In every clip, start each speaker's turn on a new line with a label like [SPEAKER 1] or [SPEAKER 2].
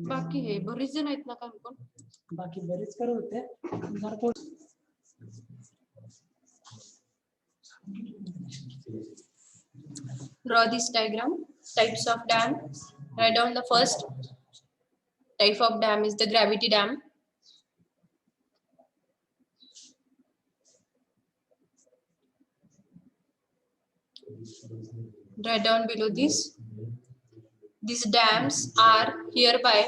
[SPEAKER 1] बाकी हे बरेच जण आहेत ना काम पण
[SPEAKER 2] बाकी बरेच कर होते जरा pot
[SPEAKER 1] draw this diagram. Types of dam. Write down the first type of dam is the gravity dam. Write down below this. These dams are hereby.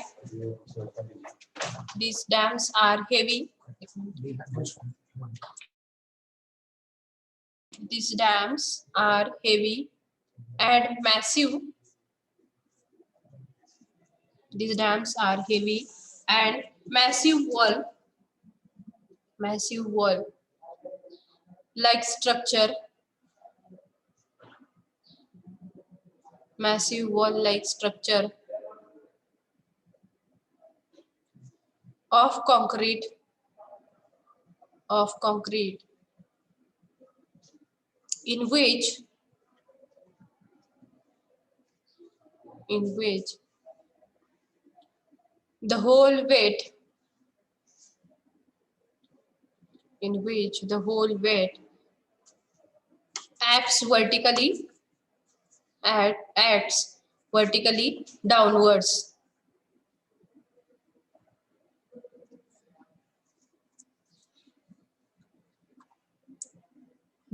[SPEAKER 1] These dams are heavy. These dams are heavy and massive. These dams are heavy and massive wall like structure. Massive wall like structure of concrete in which the whole weight acts vertically downwards.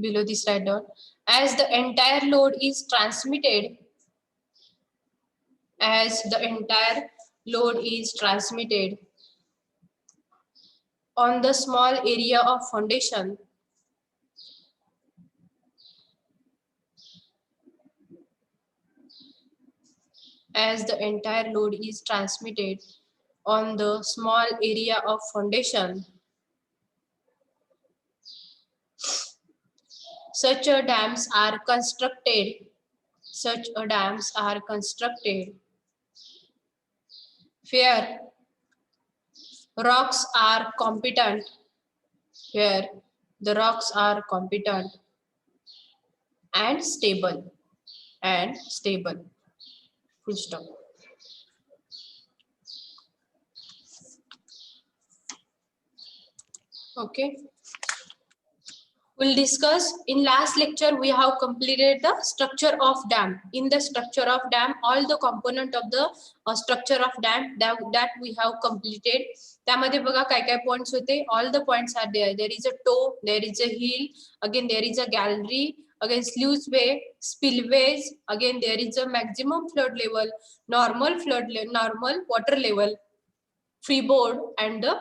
[SPEAKER 1] Below this, write down as the entire load is transmitted on the small area of foundation. As the entire load is transmitted on the small area of foundation, such dams are constructed. Where rocks are competent. And stable. Full stop. Okay. We'll discuss in last lecture. We have completed the structure of dam. In the structure of dam, all the component of the structure of dam that we have completed. त्यामध्ये बघा काय काय points होते. All the points are there. There is a toe, there is a heel, again there is a gallery, again sluiceway, spillways, again there is a maximum flood level, normal water level, freeboard, and the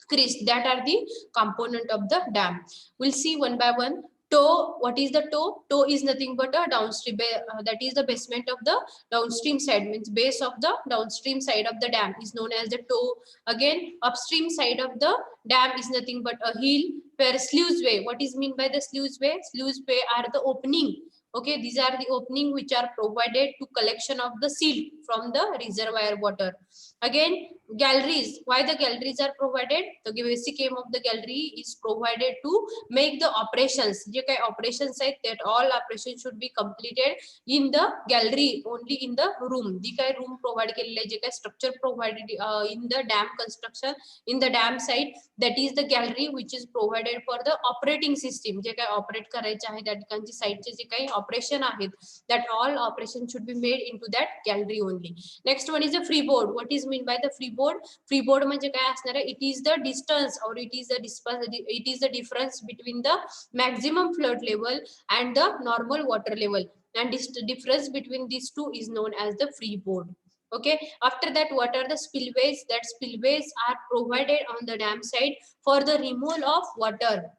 [SPEAKER 1] crease. That are the component of the dam. We'll see one by one. Toe. What is the toe? Toe is nothing but a downstream. That is the basement of the downstream side. Means base of the downstream side of the dam is known as the toe. Again, upstream side of the dam is nothing but a heel. Where sluiceway. What is mean by the sluiceway? Sluiceway are the opening. Okay, these are the opening which are provided to collection of the silt from the reservoir water. Again, galleries. Why the galleries are provided? The basic aim of the gallery is provided to make the operations. जे काही operations आहेत that all operations should be completed in the gallery, only in the room. जी काही room provide केलेले जे काही structure provided in the dam construction, in the dam site, that is the gallery which is provided for the operating system. जे काही operate करायचे आहे त्या ठिकाणची साइटचे जे काही operation आहेत, that all operations should be made into that gallery only. Next one is the freeboard. What is mean by the freeboard? Freeboard म्हणजे काय असणार आहे? It is the distance or it is the difference between the maximum flood level and the normal water level, and this difference between these two is known as the freeboard. Okay, after that, what are the spillways? That spillways are provided on the dam side for the removal of water.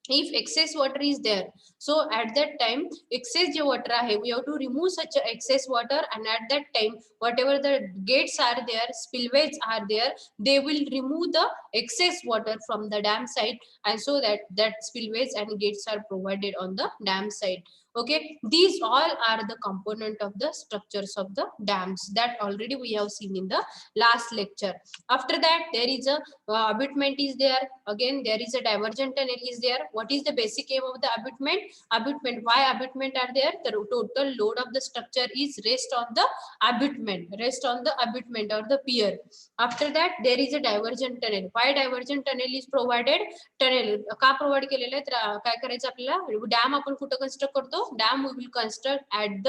[SPEAKER 1] If excess water is there, so at that time excess je water ahe, we have to remove such a excess water, and at that time whatever the gates are there, spillways are there, they will remove the excess water from the dam side, and so that spillways and gates are provided on the dam side. Okay, these all are the component of the structures of the dams that already we have seen in the last lecture. After that, there is a abutment is there. Again, there is a divergent tunnel is there. What is the basic aim of the abutment? Abutment, why abutment are there? The total load of the structure is rest on the abutment, or the pier. After that, there is a divergent tunnel. Why divergent tunnel is provided? Tunnel का provide केलेलं आहे तर काय करायचं आपल्याला dam आपण कुठं construct करतो dam we will construct at the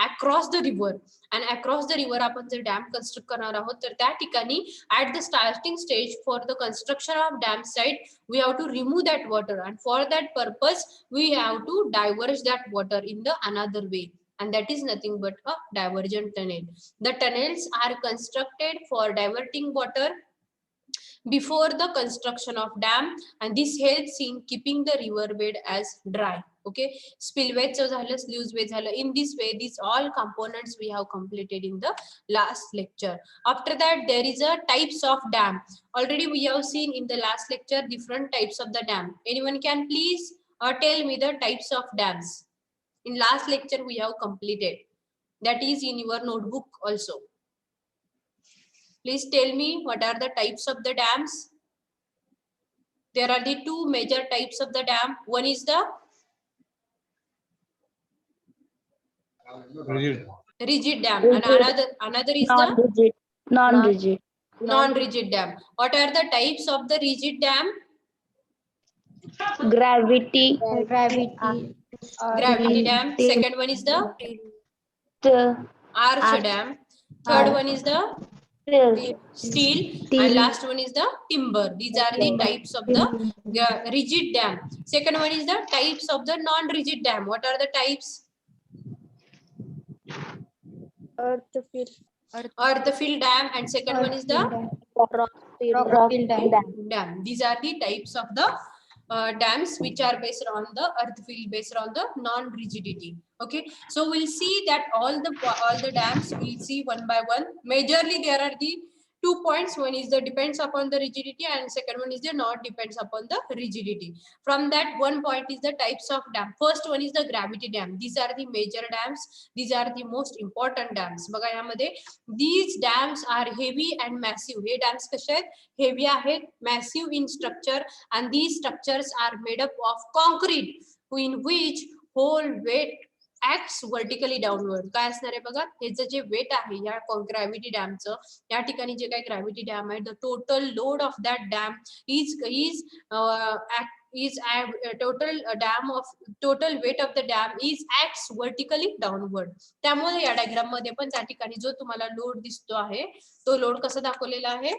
[SPEAKER 1] across the river आणि अक्रॉस द रिव्हर आपण जर डॅम कन्स्ट्रक्ट करणार आहोत तर त्या ठिकाणी at the starting stage for the construction of dam site we have to remove that water and for that purpose we have to diverge that water in the another way and that is nothing but a divergent tunnel. The tunnels are constructed for diverting water before the construction of dam and this helps in keeping the river bed as dry. Okay, spillway झालं, sluiceway झालं. In this way these all components we have completed in the last lecture. After that there is a types of dam. Already we have seen in the last lecture different types of the dam. Anyone can please tell me the types of dams? In last lecture we have completed, that is in your notebook also. Please tell me what are the types of the dams. There are the two major types of the dam. One is the rigid dam and another is
[SPEAKER 3] non-rigid. Non-rigid.
[SPEAKER 1] the non-rigid dam. What are the types of the rigid dam?
[SPEAKER 3] Gravity.
[SPEAKER 1] Gravity dam. Second one is the arch dam. Third one is the steel and last one is the timber. These are the types of the rigid dam. Second one is the types of the non-rigid dam. What are the types? Earthfill dam and second one is the
[SPEAKER 3] rockfill
[SPEAKER 1] dam. These are the types of the dams which are based on the earthfill, based on the non-rigidity. Okay, so we'll see that all the dams we'll see one by one. Majorly there are the 2 points. One is the depends upon the rigidity and second one is the not depends upon the rigidity. From that one point is the types of dam. First one is the gravity dam. These are the major dams. These are the most important dams. बघा यामध्ये these dams are heavy and massive. Hey dams कसे आहेत? Heavy आहेत, massive in structure and these structures are made up of concrete in which whole weight acts vertically downward. काय असणार आहे बघा, ह्याचं जे वेट आहे या ग्रॅव्हिटी डॅमचं, या ठिकाणी जे काही ग्रॅव्हिटी डॅम आहे, the total load of that dam total weight of the dam is acts vertically downward. त्यामुळे या डायग्राम मध्ये पण त्या ठिकाणी जो तुम्हाला लोड दिसतो आहे तो लोड कसा दाखवलेला आहे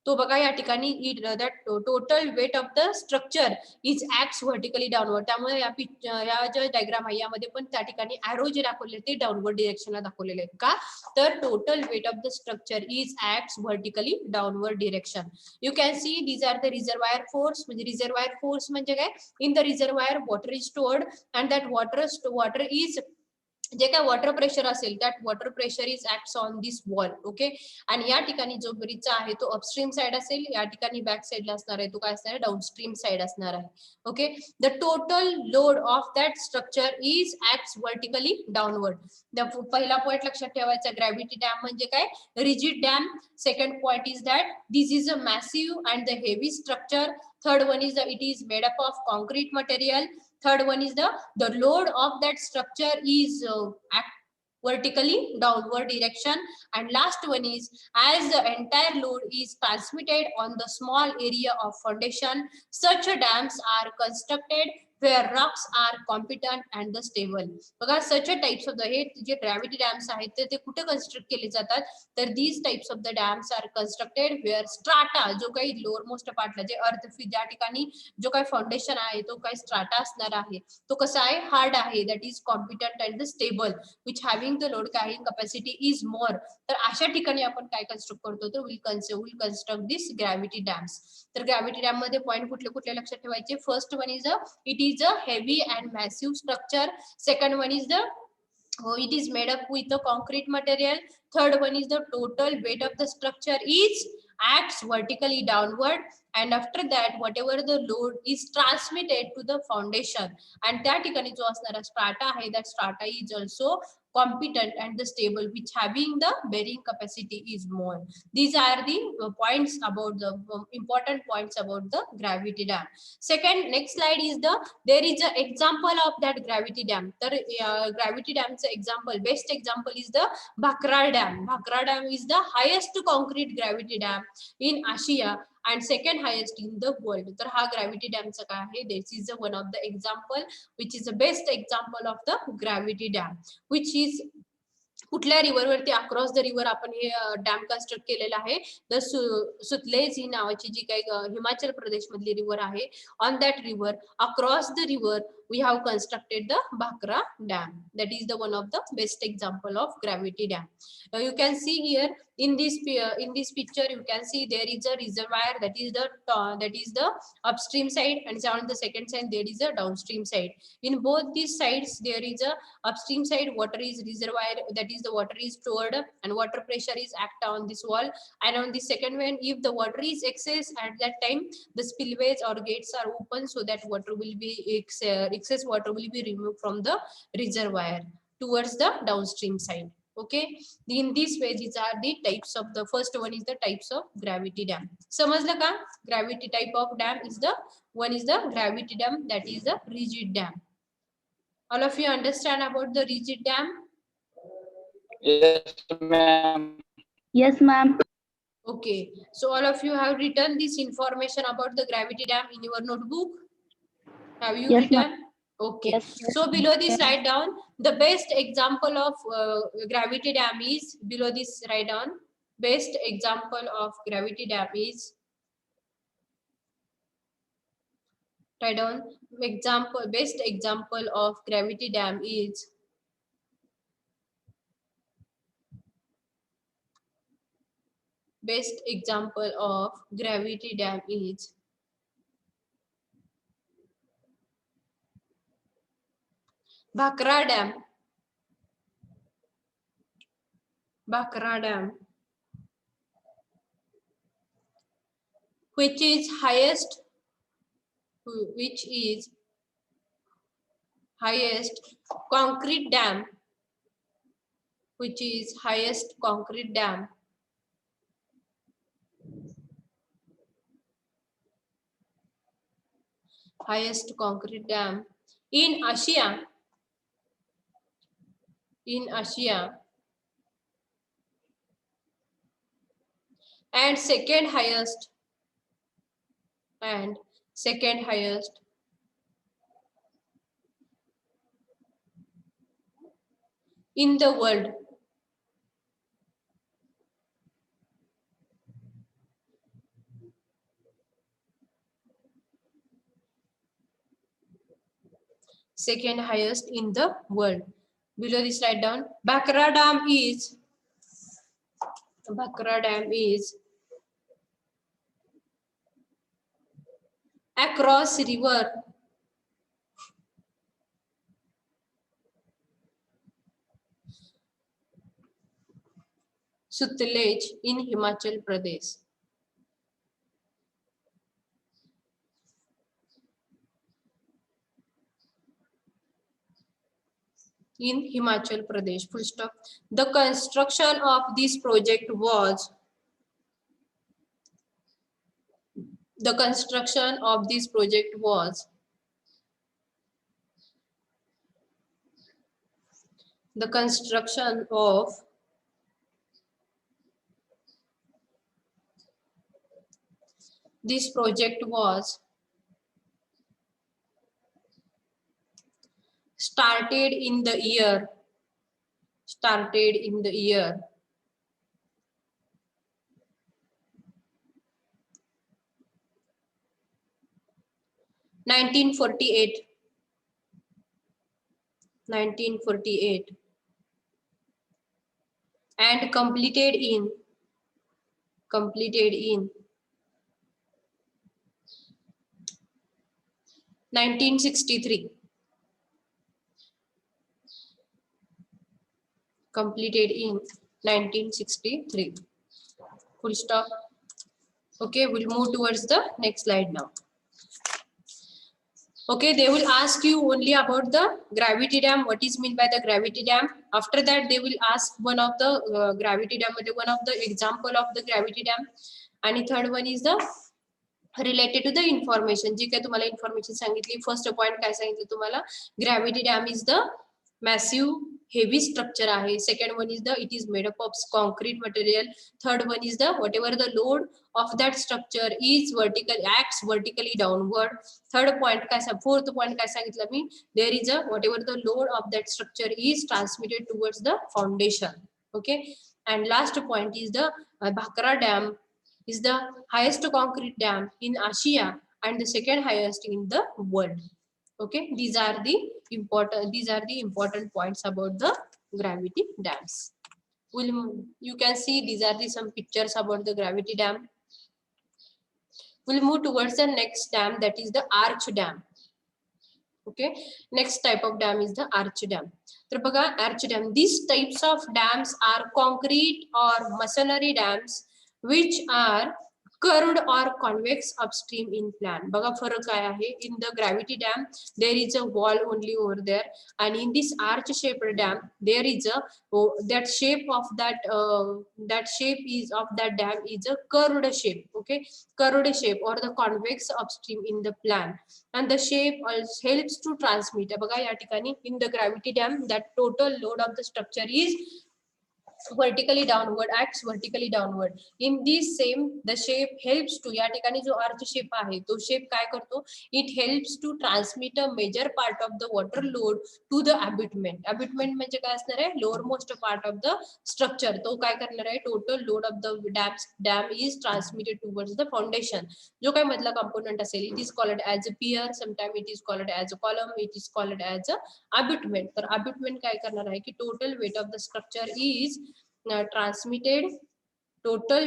[SPEAKER 1] तो बघा या ठिकाणी that total weight of the structure is acts vertically downward. त्यामुळे या जे डायग्राम आहे यामध्ये पण त्या ठिकाणी arrow जे दाखवले ते डाउनवर्ड डायरेक्शनला दाखवलेले आहेत का तर total weight of the structure is acts vertically downward direction. You can see these are the reservoir force. म्हणजे reservoir force म्हणजे काय, in the reservoir water is stored and that water is जे काय water pressure असेल that water pressure is acts on this wall. Okay, आणि या ठिकाणी जो ब्रिजचा आहे तो अपस्ट्रीम साइड असेल, या ठिकाणी बॅक साइडला असणार आहे तो काय असणार आहे डाउनस्ट्रीम साइड असणार आहे. Okay, the total load of that structure is acts vertically downward. पहिला पॉइंट लक्षात ठेवायचा, ग्रॅव्हिटी डॅम म्हणजे काय, rigid dam. Second point is that this is a massive and the heavy structure. Third one is it is made up of concrete material. Third one is the load of that structure is vertically downward direction. And last one is as the entire load is transmitted on the small area of foundation, such dams are constructed where rocks are competent and the stable. बघा such types of the हे जे gravity dams आहेत ते कुठे construct केले जातात तर these types of the dams are constructed where strata जो काही लोअर मोस्ट पार्टला जे अर्थ ज्या ठिकाणी जो काही फाउंडेशन आहे तो काही स्ट्राटा असणार आहे तो कसा आहे हार्ड आहे, that is competent and the stable which having the load carrying capacity is more. तर अशा ठिकाणी आपण काय कन्स्ट्रक्ट करतो तर will construct this gravity dams. तर ग्रॅव्हिटी डॅम मध्ये पॉइंट कुठले कुठले लक्षात ठेवायचे, first one is it is a heavy and massive structure. Second one is it is made up with the concrete material. Third one is the total weight of the structure is acts vertically downward, and after that whatever the load is transmitted to the foundation, and त्या ठिकाणी जो असणारा strata आहे, that strata is also competent and the stable, which having the bearing capacity is more. These are the points about the important points about the gravity dam. Second, next slide is the, there is an example of that gravity dam. तर gravity dam चं example, best example is the Bhakra dam. Bhakra dam is the highest concrete gravity dam in Asia and second highest in the world. तर हा gravity dam चं काय आहे, this is one of the example which is the best example of the gravity dam, which is कुठल्या river वरती, across the river आपण हे dam construct केलेला आहे. तर सुतलेज ही नावाची जी काही हिमाचल प्रदेश मधली रिव्हर आहे, on that river, across the river we have constructed the Bhakra dam. That is the one of the best example of gravity dam. Now you can see here in this picture you can see there is a reservoir, that is the upstream side, and on the second side there is a downstream side. In both these sides there is a upstream side water is reservoir, that is the water is stored and water pressure is act on this wall, and on the second one if the water is excess at that time the spillways or gates are open so that water will be excess water will be removed from the reservoir towards the downstream side. Okay, in this way these are the types of, the first one is the types of gravity dam. समजलं का? Gravity type of dam is the one is the gravity dam, that is the rigid dam. All of you understand about the rigid dam?
[SPEAKER 4] Yes, ma'am.
[SPEAKER 3] Yes, ma'am.
[SPEAKER 1] Okay, so all of you have written this information about the gravity dam in your notebook. Have you
[SPEAKER 3] Yes, ma'am.
[SPEAKER 1] written? Okay.
[SPEAKER 3] Yes.
[SPEAKER 1] So below this write down the best example of gravity dam is, below this write down, best example of gravity dam is, write down example, best example of gravity dam is, best example of gravity dam is Bhakra dam. Bhakra dam, which is highest concrete dam, which is highest concrete dam in Asia, and second highest in the world. Second highest in the world. Below this write down Bhakra dam is across river Sutlej in Himachal Pradesh. In Himachal Pradesh, full stop. The construction of this project was, the construction of this project was started in the year 1948 and completed in 1963. Completed in 1963. Full stop. Okay, we'll move towards the next slide now. Okay, they will ask you only about the gravity dam. What is meant by the gravity dam? After that, they will ask one of the gravity dam, one of the example of the gravity dam. And third one is the related to the information. जी काय तुम्हाला information सांगितली. First point काय सांगितलं तुम्हाला? Gravity dam is the massive heavy structure आहे. Second one is the it is made up of concrete material. Third one is the whatever the load of that structure is vertical acts vertically downward. Third point काय सांग fourth point काय सांगितलं मी? There is a whatever the load of that structure is transmitted towards the foundation. Okay, and last point is the Bhakra dam is the highest concrete dam in Asia and the second highest in the world. Okay, these are the important points about the gravity dams. You can see these are the some pictures about the gravity dam. We'll move towards the next dam, that is the arch dam. Okay, next type of dam is the arch dam. तर बघा arch dam, these types of dams are concrete or masonry dams which are curved or convex upstream in plan. बघा फरक काय आहे? In the gravity dam there is a wall only over there, and in this arch shaped dam there is a that shape of that shape is of that dam is a curved shape. Okay, curved shape or the convex upstream in the plan, and the shape also helps to transmit. बघा या ठिकाणी in the gravity dam that total load of the structure is vertically downward, acts vertically downward. In this same the shape helps to, या ठिकाणी जो arch shape आहे तो shape काय करतो? It helps to transmit a major part of the water load to the abutment. Abutment म्हणजे काय असणार आहे? Lower most part of the structure. तो काय करणार आहे? Total load of the dam is transmitted towards the foundation. जो काय मधला component असेल, it is called as a pier, sometimes it is called as a column, it is called as a abutment. तर abutment काय करणार आहे की total weight of the structure is transmitted, total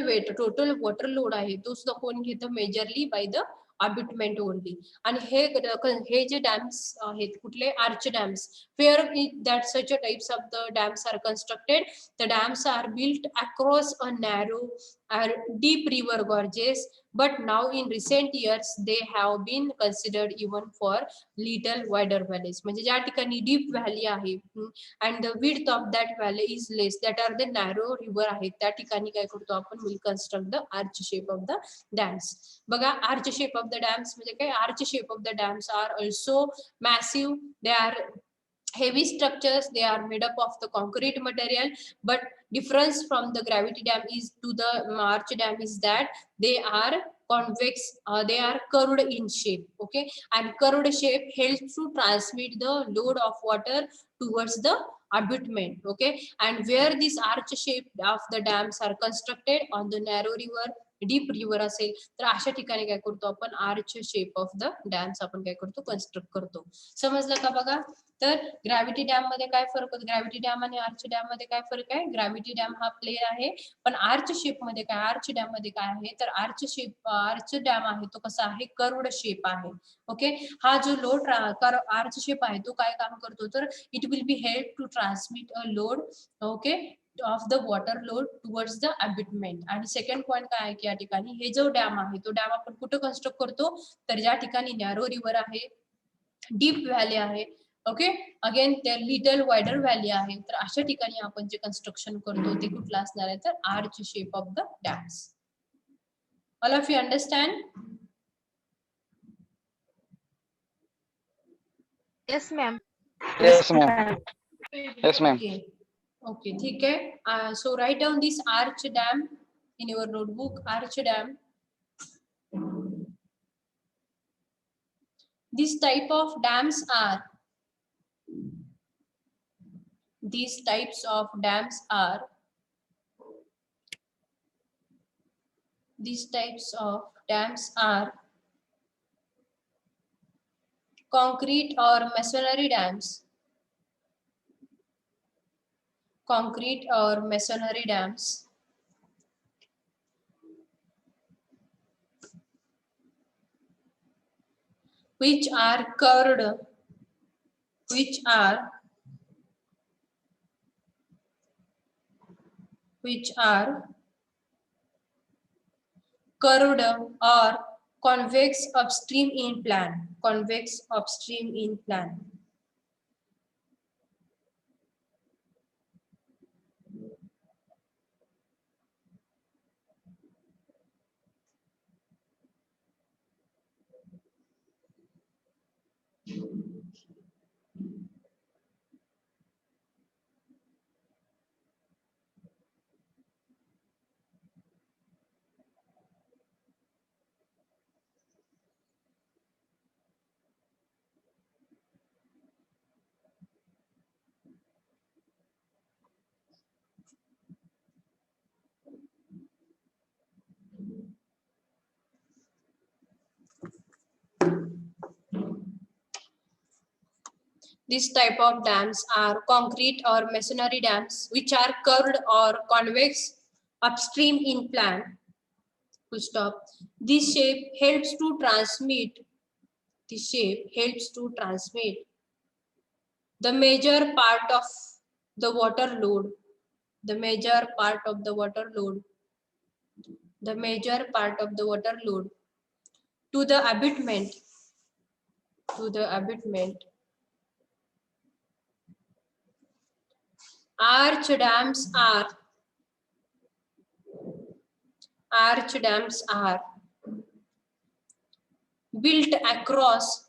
[SPEAKER 1] water load आहे तो सुद्धा कोण घेतं? Majorly by the abutment only. आणि हे जे डॅम्स आहेत कुठले? Arch dams. Where that such a types of the dams are constructed, the dams are built across a narrow and deep river gorges, but now in recent years they have been considered even for little wider valleys. म्हणजे ज्या ठिकाणी deep valley आहे and the width of that valley is less, that are the narrow river आहेत त्या ठिकाणी काय करतो आपण? will construct the arch shape of the dams. बघा arch shape of the dams म्हणजे काय? arch shape of the dams are also massive, they are heavy structures, they are made up of the concrete material, but difference from the gravity dam is to the arch dam is that they are convex, they are curved in shape. Okay, and curved shape helps to transmit the load of water towards the abutment. Okay, and where this arch shape of the dams are constructed on the narrow river, deep river असेल तर अशा ठिकाणी काय करतो आपण? Arch shape of the dams आपण काय करतो? कन्स्ट्रक्ट करतो. समजलं का? बघा तर ग्रॅव्हिटी डॅम मध्ये काय फरक होतो? ग्रॅव्हिटी डॅम आणि आर्च डॅम मध्ये काय फरक आहे? ग्रॅव्हिटी डॅम हा प्लेन आहे, पण आर्च शेप मध्ये काय? आर्च डॅम मध्ये काय आहे? तर आर्च डॅम आहे तो कसा आहे? कर्वड शेप आहे. ओके, हा जो लोड आर्च शेप आहे तो काय काम करतो? तर it will be help to transmit a load, okay, of the water load towards the abutment. आणि सेकंड पॉइंट काय आहे की या ठिकाणी हे जो डॅम आहे तो डॅम आपण कुठे कन्स्ट्रक्ट करतो? तर ज्या ठिकाणी नॅरो रिव्हर आहे, डीप व्हॅली आहे, ओके, अगेन त्या लिटल वायडर व्हॅली आहे, तर अशा ठिकाणी आपण जे कन्स्ट्रक्शन करतो ते कुठलं असणार आहे? तर arch shape of the dams. All of you understand?
[SPEAKER 5] Yes, ma'am.
[SPEAKER 4] Yes, ma'am. Yes, ma'am.
[SPEAKER 1] Okay. Okay, ठीक है. So write down this arch dam in your notebook. Arch dam. These type of dams are. These types of dams are. These types of dams are concrete or masonry dams. Concrete or masonry dams. Which are curved, which are curved or convex upstream in plan. Convex upstream in plan. This type of dams are concrete or masonry dams which are curved or convex upstream in plan. Full stop. This shape helps to transmit. This shape helps to transmit the major part of the water load. The major part of the water load. The major part of the water load to the abutment. To the abutment. Arch dams are built across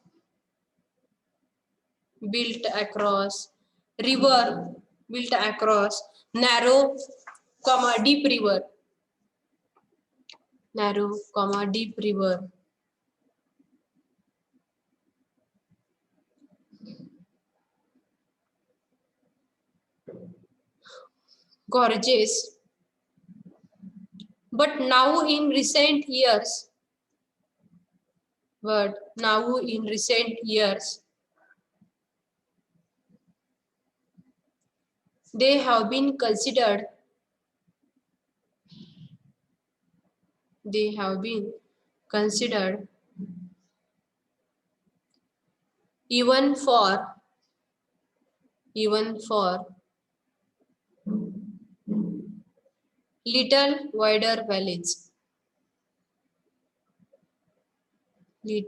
[SPEAKER 1] river, built across narrow, deep river, narrow, deep river. Gorgeous. But now in recent years, they have been considered even for little wider valleys. We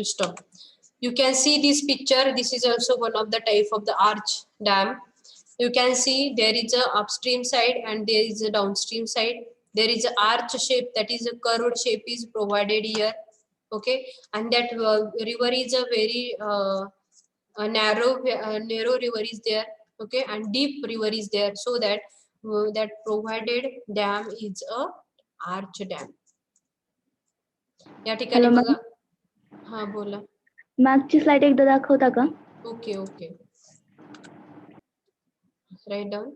[SPEAKER 1] stop. You can see this picture. This is also one of the type of the arch dam. You can see there is a upstream side and there is a downstream side. There is a arch shape, that is a curved shape is provided here. Okay, and that river is a very narrow river is there. Okay, and deep river is there, so that that provided dam is a arch dam. या ठिकाणी
[SPEAKER 3] Hello,
[SPEAKER 1] बघा.
[SPEAKER 3] ma'am.
[SPEAKER 1] हा बोला.
[SPEAKER 3] मागची slide एकदा दाखवता का?
[SPEAKER 1] Okay okay. Write down.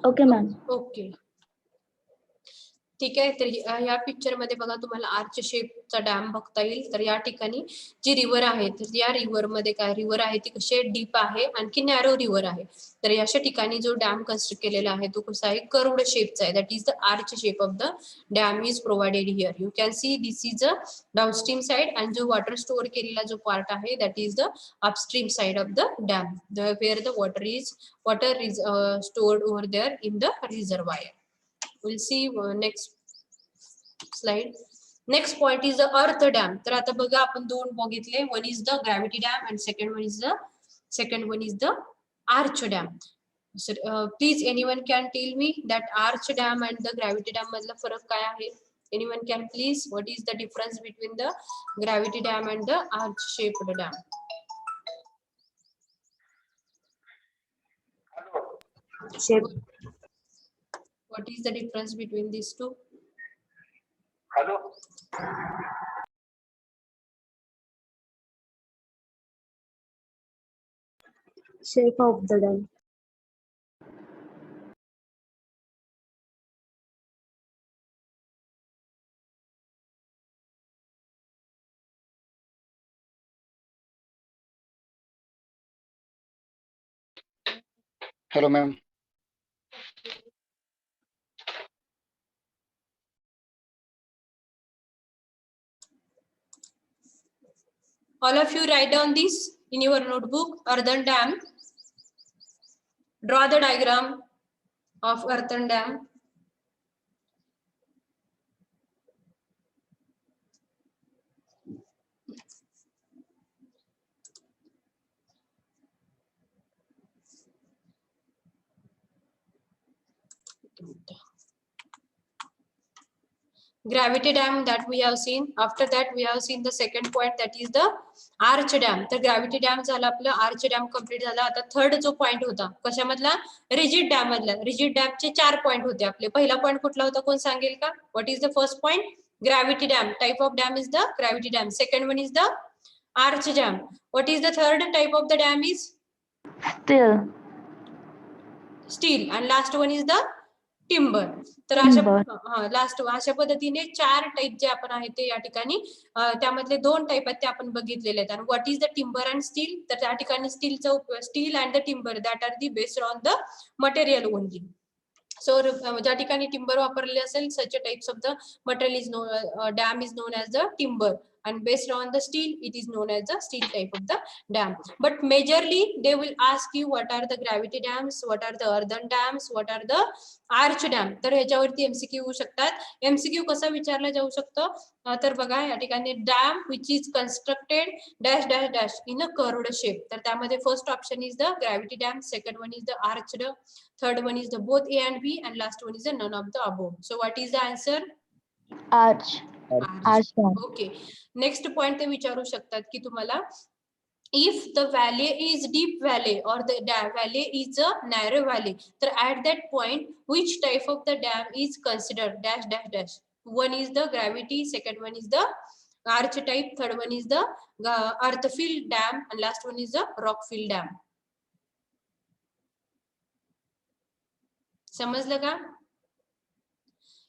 [SPEAKER 3] Okay ma'am.
[SPEAKER 1] Okay, ठीक आहे. तर या पिक्चर मध्ये बघा तुम्हाला आर्च शेपचा डॅम बघता येईल. तर या ठिकाणी जी रिव्हर आहे, तर या रिव्हर मध्ये काय रिव्हर आहे ती कशी डीप आहे, आणखी नॅरो रिव्हर आहे. तर अशा ठिकाणी जो डॅम कन्स्ट्रक्ट केलेला आहे तो कसा आहे, कर्वड शेपचा आहे. That is the arch shape of the dam is provided here. You can see this is a downstream side, आणि जो वॉटर स्टोअर केलेला जो पार्ट आहे that is the upstream side of the dam, where the water is stored over there in the reservoir. We'll see next slide. Next point is the earth dam. तर आता बघा आपण दोन बघितले. One is the gravity dam and second one is the arch dam. So, please anyone can tell me that arch dam and the gravity dam मधला फरक काय आहे? Anyone can please, what is the difference between the gravity dam and the arch shaped dam?
[SPEAKER 3] Shape.
[SPEAKER 1] What is the difference between these two?
[SPEAKER 5] Hello.
[SPEAKER 3] Shape of the dam.
[SPEAKER 4] Hello, ma'am.
[SPEAKER 1] All of you write down this. in your notebook, earthen dam. Draw the diagram of earthen dam. Gravity dam that we have seen. After that we have seen the second point, that is the arch dam. तर gravity dam झाला आपलं, arch dam complete झाला. आता third जो point होता कशामधला, rigid dam मधला. Rigid dam चे 4 point होते आपले. पहिला पॉइंट कुठला होता कोण सांगेल का? What is the first point? Gravity dam. Type of dam is the gravity dam. Second one is the arch dam. What is the third type of the dam is?
[SPEAKER 3] Still.
[SPEAKER 1] Steel. And last one is the timber. तर
[SPEAKER 3] Timber.
[SPEAKER 1] अशा पद्धतीने 4 type जे आपण आहे ते या ठिकाणी त्यामधले 2 type आहेत ते आपण बघितलेले आहेत. आणि what is the timber and steel? तर त्या ठिकाणी steel and the timber that are the based on the material only. So ज्या ठिकाणी टिम्बर वापरलेले असेल, such types of the material is dam is known as the timber, and based on the steel it is known as the steel type of the dam. But majorly they will ask you what are the gravity dams, what are the earthen dams, what are the arch dam. तर ह्याच्यावरती MCQ होऊ शकतात. MCQ कसा विचारला जाऊ शकतो? तर बघा या ठिकाणी dam which is constructed dash dash dash in a curved shape. तर त्यामध्ये first option is the gravity dam, second one is the arched, third one is the both A and B, and last one is the none of the above. So what is the answer?
[SPEAKER 3] Arch. Arch dam.
[SPEAKER 1] Okay. Next point ते विचारू शकतात की तुम्हाला, if the valley is deep valley or the valley is a narrow valley, तर at that point which type of the dam is considered dash dash dash. One is the gravity, second one is the arch type, third one is the earth filled dam, and last one is the rock filled dam. समजलं का?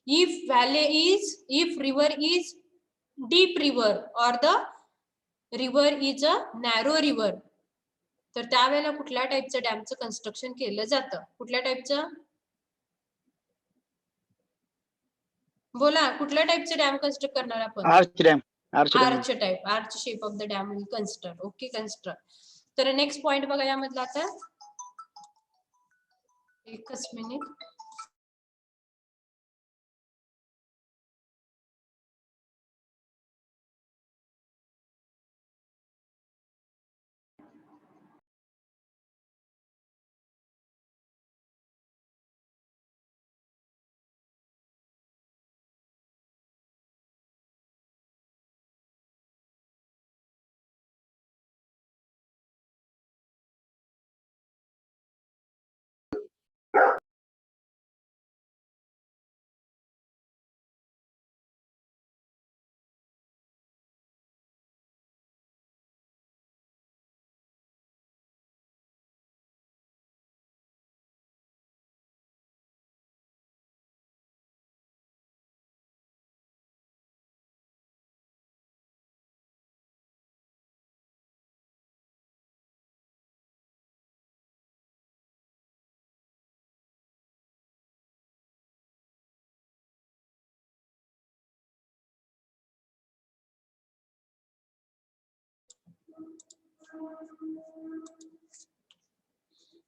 [SPEAKER 1] if river is deep river or the river is a narrow river, तर त्यावेळेला कुठल्या टाइपचं डॅमचं construction केलं जातं? कुठल्या टाइपचं? बोला, कुठल्या टाइपचं डॅम कन्स्ट्रक्ट करणार आपण?
[SPEAKER 4] Arch dam.
[SPEAKER 1] Arch type, arch shape of the dam will construct. Okay, construct. तर नेक्स्ट पॉइंट बघा यामधला आता. एकच मिनिट.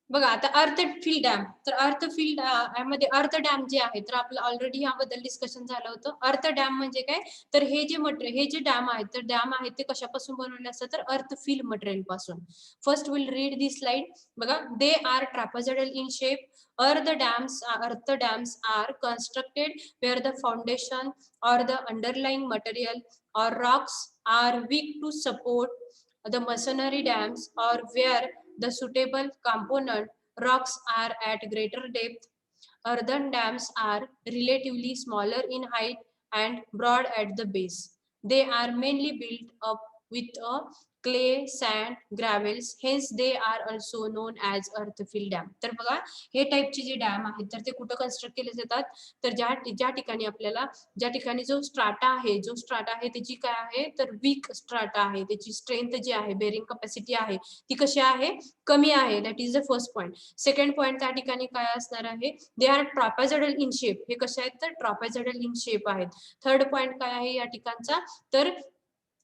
[SPEAKER 1] बघा आता अर्थ फील्ड डॅम. तर अर्थ फील्ड यामध्ये अर्थ डॅम जे आहे, तर आपलं ऑलरेडी याबद्दल डिस्कशन झालं होतं. अर्थ डॅम म्हणजे काय? तर हे जे डॅम आहेत, तर डॅम आहेत ते कशापासून बनवले असतात? तर अर्थ फील्ड मटेरियल पासून. First will read this slide. बघा, they are trapezoidal in shape. Earth dams are constructed where the foundation or the underlying material or rocks are weak to support the masonry dams, or where the suitable component rocks are at greater depth. Earthen dams are relatively smaller in height and broad at the base. They are mainly built up with a clay, sand, gravels, hence they are also known as earth filled dam. तर बघा, हे टाइपचे जे dam आहेत तर ते कुठं construct केले जातात? तर ज्या ठिकाणी आपल्याला जो स्ट्राटा आहे त्याची काय आहे? तर वीक स्ट्राटा आहे. त्याची स्ट्रेंथ जी आहे, बेरिंग कॅपॅसिटी आहे, ती कशी आहे? कमी आहे. That is the first point. Second point त्या ठिकाणी काय असणार आहे? दे आर ट्रापेझॉइडल इन शेप. हे कसे आहेत? तर ट्रापेझॉइडल इन शेप आहेत. थर्ड पॉइंट काय आहे या ठिकाणचा? तर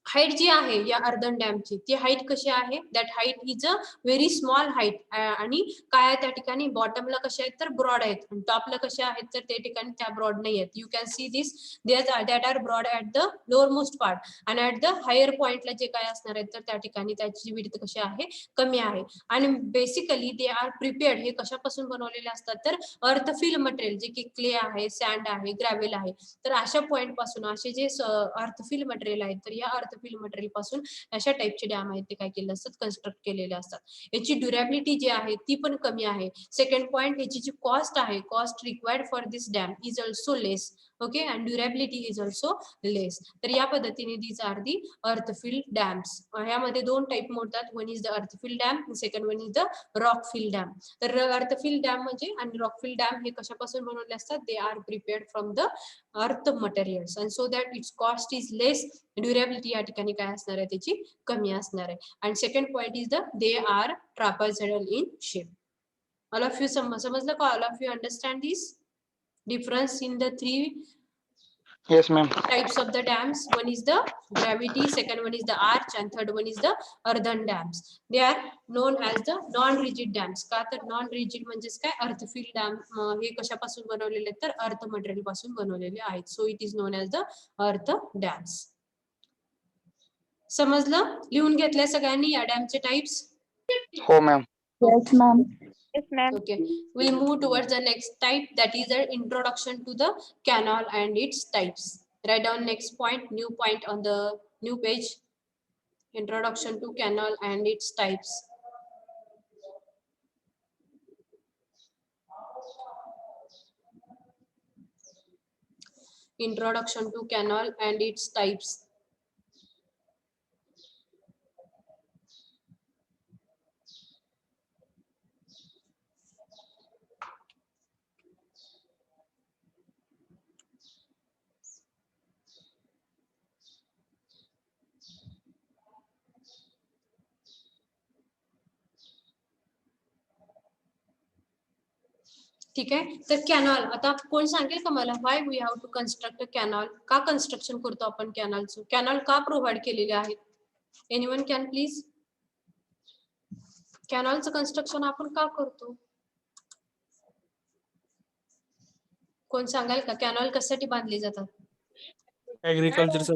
[SPEAKER 1] हाईट जी आहे या अर्धन डॅमची ती हाईट कशी आहे, that height is a very small height, आणि काय आहे त्या ठिकाणी बॉटमला कशा आहेत तर ब्रॉड आहेत आणि टॉपला कशा आहेत तर त्या ठिकाणी त्या ब्रॉड नाही आहेत. You can see this that are broad at the lower most part आणि ऍट द हायर पॉइंटला जे काय असणार आहेत तर त्या ठिकाणी त्याची विड्थ कशी आहे कमी आहे. आणि बेसिकली दे आर प्रिपेअर्ड, हे कशापासून बनवलेले असतात तर अर्थफिल मटेरियल, जे की क्ले आहे, सँड आहे, ग्रॅव्हल आहे, तर अशा पॉइंट पासून असे जे अर्थफिल मटेरियल आहेत तर या अर्थफिल मटेरियल पासून अशा टाइपचे डॅम आहेत ते काय केले असतात कन्स्ट्रक्ट केलेले असतात. याची ड्युरेबिलिटी जी आहे ती पण कमी आहे. सेकंड पॉइंट, याची जी कॉस्ट आहे, cost required for this dam is also less. Okay, and durability is also less. तर या पद्धतीने these are the earthfill dams. यामध्ये दोन टाइप मोडतात, one is the earthfill dam, second one is the rockfill dam. तर earthfill dam म्हणजे आणि rockfill dam हे कशापासून बनवले असतात, they are prepared from the earth materials and so that it's cost is less, durability या ठिकाणी काय असणार आहे त्याची कमी असणार आहे. And second point is the they are trapezoidal in shape. All of you समजलं का? All of you understand this difference in the three
[SPEAKER 4] Yes, ma'am.
[SPEAKER 1] types of the dams? One is the gravity, second one is the arch, and third one is the earthen dams. They are known as the non-rigid dams. का तर non-rigid म्हणजेच काय, earthfill dam हे कशापासून बनवलेले तर earth material पासून बनवलेले आहेत. So it is known as the earth dams. समजलं? लिहून घेतलंय सगळ्यांनी या डॅमचे टाइप्स?
[SPEAKER 4] हो ma'am.
[SPEAKER 3] Yes, ma'am.
[SPEAKER 1] Okay, we'll move towards the next type, that is the introduction to the canal and its types. Write down next point, new point on the new page. Introduction to canal and its types. Introduction to canal and its types. ठीक आहे, तर canal आता कोण सांगेल का मला, why we have to construct a canal? का construction करतो आपण कॅनॉलचं? कॅनॉल का प्रोव्हाइड केलेले आहेत? Anyone can please? कॅनॉलचं कन्स्ट्रक्शन आपण का करतो? कोण सांगाल का? कॅनॉल कशासाठी बांधले जातात?
[SPEAKER 6] ऍग्रिकल्चर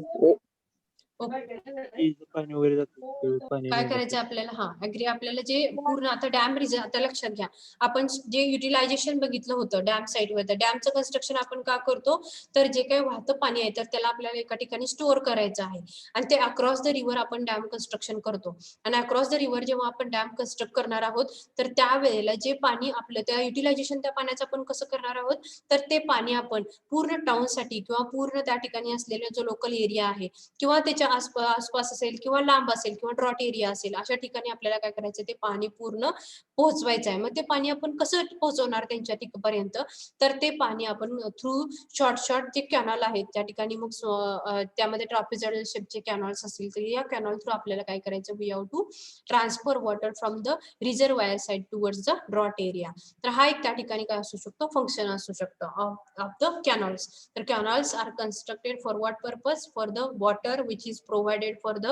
[SPEAKER 6] पाणी वगैरे जातं पाणी
[SPEAKER 1] काय करायचं आपल्याला? हा, अग्री आपल्याला जे पूर्ण आता डॅम आता लक्षात घ्या, आपण जे युटिलायझेशन बघितलं होतं डॅम साईडवर, डॅमचं कन्स्ट्रक्शन आपण का करतो तर जे काही वाहतं पाणी आहे तर त्याला आपल्याला एका ठिकाणी स्टोअर करायचं आहे आणि ते अक्रॉस द रिव्हर आपण डॅम कन्स्ट्रक्शन करतो. आणि अक्रॉस द रिव्हर जेव्हा आपण डॅम कन्स्ट्रक्ट करणार आहोत तर त्यावेळेला जे पाणी आपलं त्या युटिलायझेशन त्या पाण्याचं आपण कसं करणार आहोत तर ते पाणी आपण पूर्ण टाउनसाठी किंवा पूर्ण त्या ठिकाणी असलेला जो लोकल एरिया आहे किंवा त्याच्या आसपास असेल किंवा लांब असेल किंवा ड्रॉट एरिया असेल अशा ठिकाणी आपल्याला काय करायचं, ते पाणी पूर्ण पोहोचवायचं आहे. मग ते पाणी आपण कसं पोहोचवणार त्यांच्या ठिकाणपर्यंत तर ते पाणी आपण थ्रू शॉर्ट जे कॅनॉल आहेत त्या ठिकाणी मग त्यामध्ये ट्रॅपेझॉइडल शेपचे कॅनॉल्स असतील तर या कॅनॉल थ्रू आपल्याला काय करायचं, we have to transfer water from the reservoir side towards the drought area. तर हा एक त्या ठिकाणी काय असू शकतो, फंक्शन असू शकतं ऑफ द कॅनॉल्स. तर canals are constructed for what purpose? For the water which is provided for the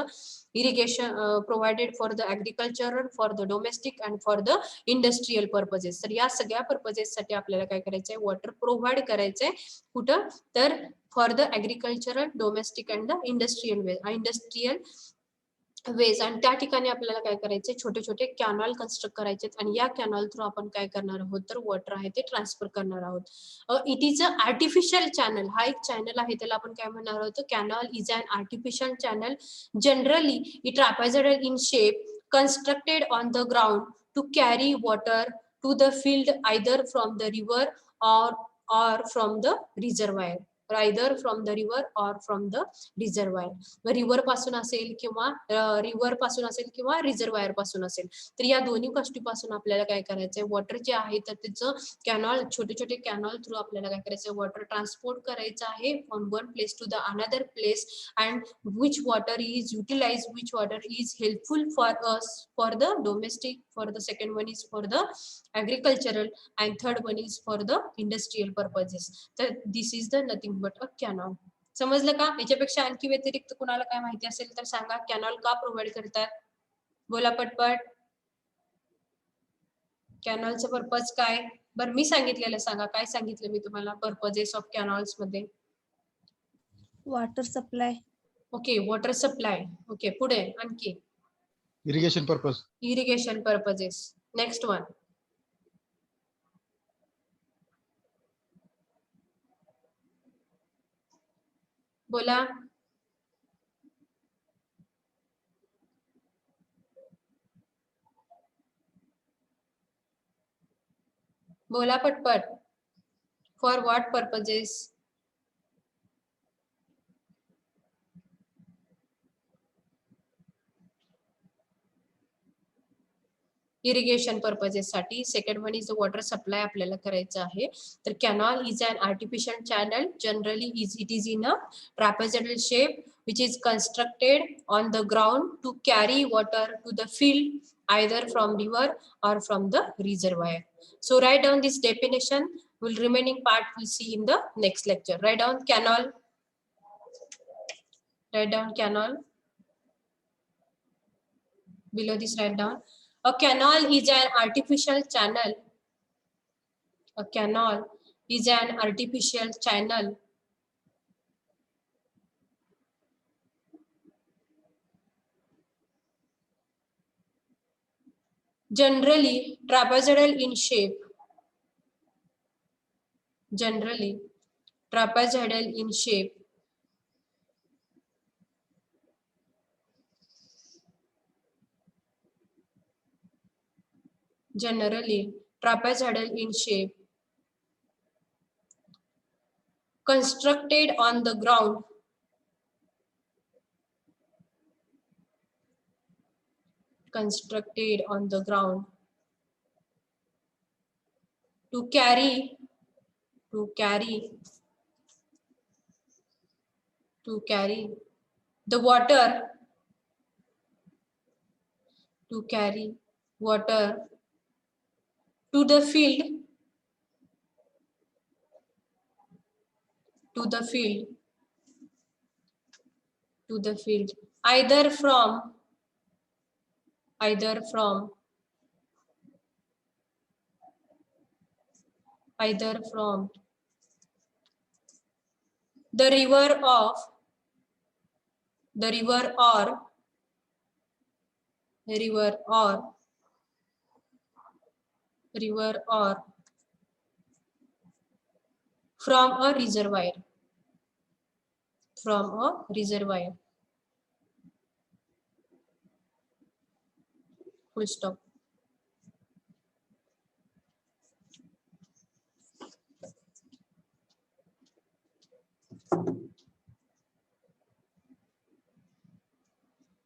[SPEAKER 1] irrigation, provided for the agricultural, for the domestic and for the industrial purposes. तर या सगळ्या purposes साठी आपल्याला काय करायचंय, water provide करायचंय. कुठं तर for the agricultural, domestic and the industrial ways. आणि त्या ठिकाणी आपल्याला काय करायचे, छोटे छोटे कॅनॉल कन्स्ट्रक्ट करायचे आणि या कॅनॉल थ्रू आपण काय करणार आहोत तर वॉटर आहे ते ट्रान्सफर करणार आहोत. It is a artificial channel. हा एक चॅनल आहे, त्याला आपण काय म्हणणार आहोत, canal is an artificial channel. Generally it trapezoidal in shape, constructed on the ground to carry water to the field either from the river or from the reservoir. either from the river or from the reservoir. River पासून असेल किंवा reservoir पासून असेल, तर या दोन्ही गोष्टीपासून आपल्याला काय करायचंय, वॉटर जे आहे तर त्याचं कॅनॉल, छोटे छोटे कॅनॉल थ्रू आपल्याला काय करायचं, वॉटर ट्रान्सपोर्ट करायचं आहे from one place to the another place. And which water is utilized, which water is helpful for us for the domestic, for the second one is for the agricultural, and third one is for the industrial purposes. So this is the nothing but a canal. समजलं का? याच्यापेक्षा आणखी व्यतिरिक्त कुणाला काय माहिती असेल तर सांगा. कॅनॉल का प्रोव्हाइड करतात? बोला पटपट. कॅनॉलचं पर्पज काय? बरं मी सांगितलेलं सांगा. काय सांगितलं मी तुम्हाला पर्पजेस ऑफ कॅनॉल्स मध्ये?
[SPEAKER 7] Water supply.
[SPEAKER 1] Okay, water supply. Okay, पुढे आणखी
[SPEAKER 8] irrigation purpose,
[SPEAKER 1] irrigation purposes. Next one. बोला. बोला पटपट. For what purposes? Irrigation purposes साठी. Second one is the water supply आपल्याला करायचं आहे. तर canal is an artificial channel. Generally it is in a trapezoidal shape which is constructed on the ground to carry water to the field either from river or from the reservoir. So write down this definition. Will remaining part we'll see in the next lecture. Write down canal. Write down canal. Below this write down. A canal is an artificial channel. A canal is an artificial channel generally trapezoidal in shape. Generally trapezoidal in shape. Generally trapezoidal in shape. Constructed on the ground. Constructed on the ground. To carry the water. To carry water to the field. To the field. To the field. Either from the river or from a reservoir. From a reservoir. Full stop.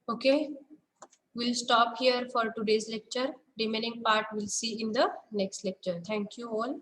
[SPEAKER 1] Okay, we'll stop here for today's lecture. Remaining part we'll see in the next lecture. Thank you all.